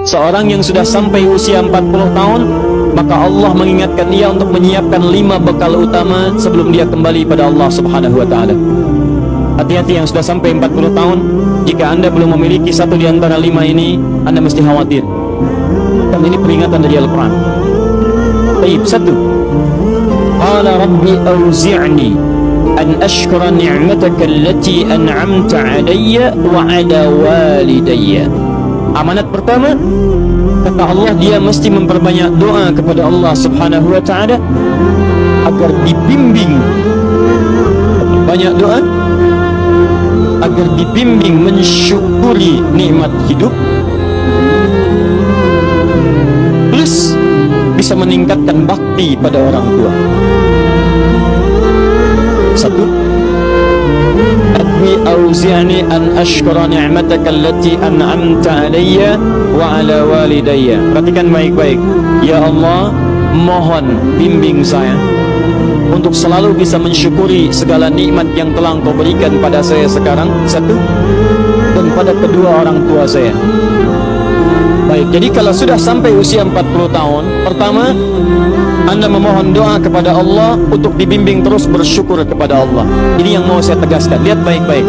Seorang yang sudah sampai usia 40 tahun, maka Allah mengingatkan dia untuk menyiapkan 5 bekal utama sebelum dia kembali pada Allah Subhanahu wa ta'ala. Hati-hati yang sudah sampai 40 tahun. Jika anda belum memiliki satu di antara 5 ini, anda mesti khawatir. Dan ini peringatan dari Al-Quran. Baik, 1. Qala Rabbi awzi'ni an ashkura ni'mataka allati an'amta alayya wa ala walidayya. Amanat pertama, kata Allah, dia mesti memperbanyak doa kepada Allah Subhanahu wa ta'ala agar dibimbing. Banyak doa agar dibimbing mensyukuri nikmat hidup, plus bisa meningkatkan bakti pada orang tua. 1. Rabbi auzi'ni an ashkura ni'mataka allati an'amta alayya wa ala walidayya. Perhatikan baik-baik. Ya Allah, mohon bimbing saya untuk selalu bisa mensyukuri segala nikmat yang telah Engkau berikan pada saya sekarang, 1, dan pada kedua orang tua saya. Baik, jadi kalau sudah sampai usia 40 tahun, pertama, anda memohon doa kepada Allah untuk dibimbing terus bersyukur kepada Allah. Ini yang mau saya tegaskan. Lihat baik-baik.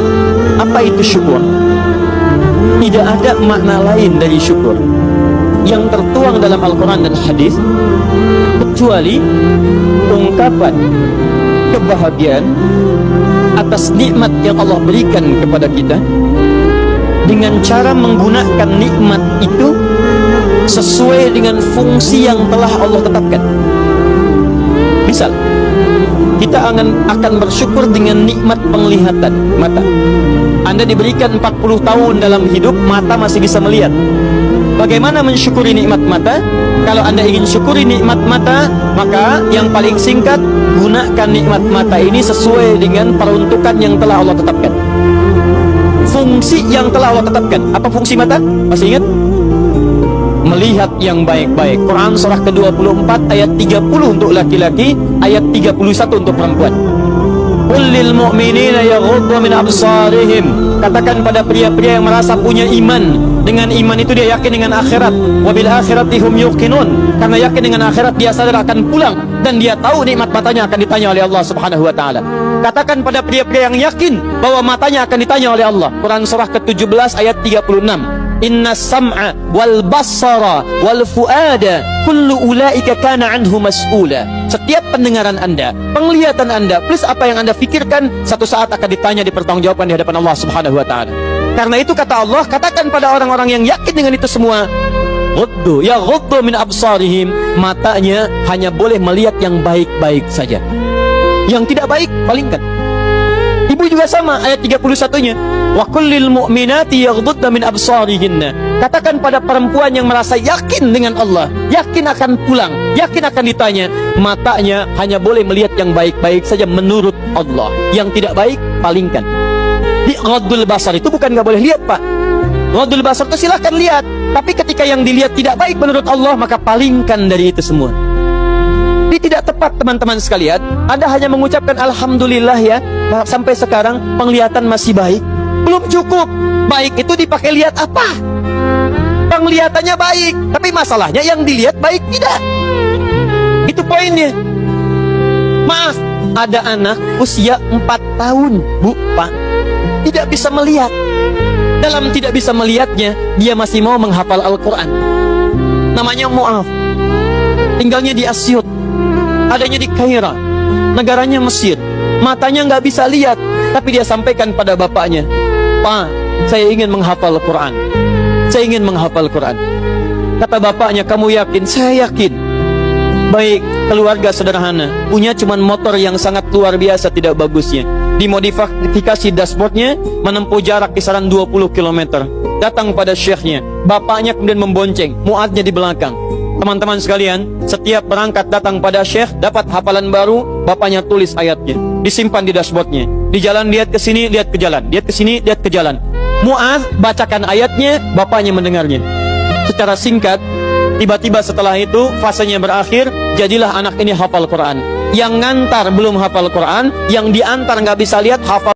Apa itu syukur? Tidak ada makna lain dari syukur yang tertuang dalam Al-Quran dan hadis kecuali ungkapan kebahagiaan atas nikmat yang Allah berikan kepada kita dengan cara menggunakan nikmat itu sesuai dengan fungsi yang telah Allah tetapkan. Misal, kita akan bersyukur dengan nikmat penglihatan mata. Anda diberikan 40 tahun dalam hidup, mata masih bisa melihat. Bagaimana mensyukuri nikmat mata? Kalau Anda ingin syukuri nikmat mata, maka yang paling singkat, gunakan nikmat mata ini sesuai dengan peruntukan yang telah Allah tetapkan. Fungsi yang telah Allah tetapkan. Apa fungsi mata? Masih ingat? Melihat yang baik-baik. Quran surah ke-24 ayat 30 untuk laki-laki, ayat 31 untuk perempuan. Qul lil mu'minina yaghuddu min absarihim. Katakan pada pria-pria yang merasa punya iman. Dengan iman itu dia yakin dengan akhirat. Wa bil akhirati hum yuqinun. Karena yakin dengan akhirat dia sadar akan pulang dan dia tahu nikmat matanya akan ditanya oleh Allah Subhanahu wa taala. Katakan pada pria-pria yang yakin bahwa matanya akan ditanya oleh Allah. Quran surah ke-17 ayat 36. Inna sam'a wal basara wal fuada kullu ulaika kana anhu mas'ula. Setiap pendengaran Anda, penglihatan Anda, plus apa yang Anda fikirkan, satu saat akan ditanya, dipertanggungjawabkan di hadapan Allah Subhanahu wa taala. Karena itu kata Allah, katakan pada orang-orang yang yakin dengan itu semua, ghuddu min absarihim, matanya hanya boleh melihat yang baik-baik saja. Yang tidak baik, palingkan. Ibu juga sama, ayat 31-nya. Wa kullil mu'minati yaghdudna min absarihinna. Katakan pada perempuan yang merasa yakin dengan Allah, yakin akan pulang, yakin akan ditanya, matanya hanya boleh melihat yang baik-baik saja menurut Allah. Yang tidak baik, palingkan. Di ghaddul basar itu bukan nggak boleh lihat, Pak. Ghaddul basar itu silahkan lihat, tapi ketika yang dilihat tidak baik menurut Allah, maka palingkan dari itu semua. Ini tidak tepat, teman-teman sekalian. Anda hanya mengucapkan alhamdulillah ya, sampai sekarang penglihatan masih baik. Belum cukup. Baik itu dipakai lihat apa? Penglihatannya baik, tapi masalahnya yang dilihat baik tidak. Itu poinnya. Maaf, ada anak usia 4 tahun, Bu, Pak, tidak bisa melihat. Dalam tidak bisa melihatnya, dia masih mau menghafal Al-Quran. Namanya Mu'af. Tinggalnya di Asyut, adanya di Kaira, negaranya Mesir. Matanya nggak bisa lihat, tapi dia sampaikan pada bapaknya, Pak, saya ingin menghafal Quran. Saya ingin menghafal Quran. Kata bapaknya, kamu yakin? Saya yakin. Baik, keluarga sederhana, punya cuman motor yang sangat luar biasa tidak bagusnya. Dimodifikasi dashboardnya, menempuh jarak kisaran 20 km. Datang pada syekhnya, bapaknya kemudian membonceng, muadnya di belakang. Teman-teman sekalian, setiap berangkat datang pada syekh, dapat hafalan baru, bapaknya tulis ayatnya, disimpan di dashboardnya. Di jalan lihat ke sini, lihat ke jalan, lihat ke sini, lihat ke jalan. Mu'adz bacakan ayatnya, bapaknya mendengarnya. Secara singkat, tiba-tiba setelah itu fasenya berakhir, jadilah anak ini hafal Quran. Yang ngantar belum hafal Quran, yang diantar nggak bisa lihat, hafal